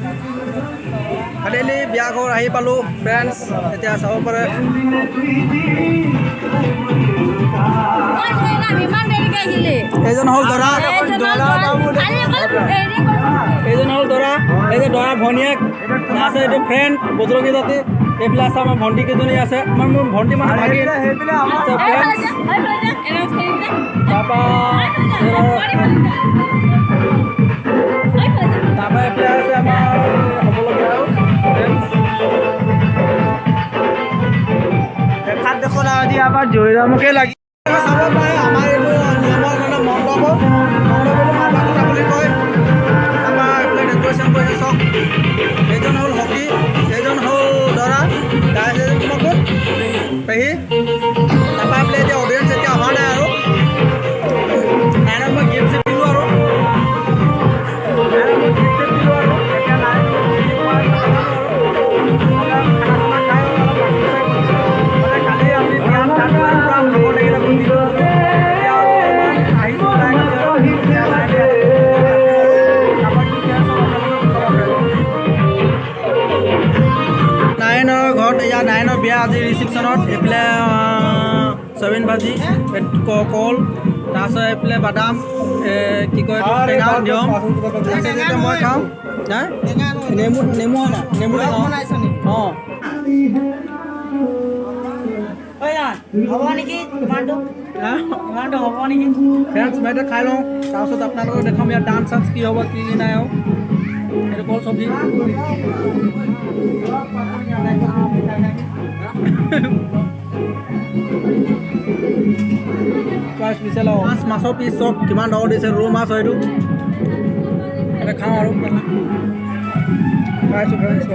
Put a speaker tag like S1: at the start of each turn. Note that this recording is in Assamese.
S1: ফাইনেলি বিয়া ঘৰ আহি পালোঁ ফ্ৰেণ্ডছ এতিয়া চাব পাৰে এইজন হ'ল দৰা এইজন হ'ল দৰা এই যে দৰা ভনীয়েক আছে এইটো ফ্ৰেণ্ড বজৰংগী জাতি এইবিলাক আছে আমাৰ ভণ্টি কেইজনী আছে আমাৰ মোৰ ভণ্টি মানে ভাগি তাৰপৰা এইফালে আছে আমাৰ হ'বলগীয়া দেখাত দেখোন আজি আমাৰ জয়ৰামকে লাগি চাব পাৰে আমাৰ এইটো নিয়মৰ মানে মণ্ডপ মাতা কথা বুলি কয় আমাৰ এইফালে ডেক'ৰেশ্যন কৰিছে চাওক এইজন হ'ল হকী এইজন হ'ল দৰা গাইজ এজন তোমাক ক'ত পেহী তাৰপৰা এইফালে এতিয়া অডিয়েঞ্চ এতিয়া অহা নাই আৰু নাইনত মই গিফ্ট চিফ্ট দিলোঁ আৰু নাইনৰ ঘৰত ইয়াৰ নাইনৰ বিয়া আজি ৰিচিপশ্যনত এইফালে চয়াবিন ভাজি কল তাৰপিছত এইফালে বাদাম কি কয় টেঙা নিয়ম তাৰপিছত মই খাওঁ নেমু নেমু হয় না নেমু অঁ
S2: হ'ব নেকি ইমানটো হ'ব নেকি
S1: ফ্ৰেণ্ডছ মই এতিয়া খাই লওঁ তাৰপিছত আপোনালোকক দেখাম ইয়াত ডান্স চান্স কি হ'ব কি নাই আৰু এইটো কল চব্জি মাছৰ পিচ চব কিমান ডাঙৰ দিছে ৰৌ মাছ হয় এইটো এটা খাওঁ আৰু খাইছোঁ ফ্ৰেণ্ডছ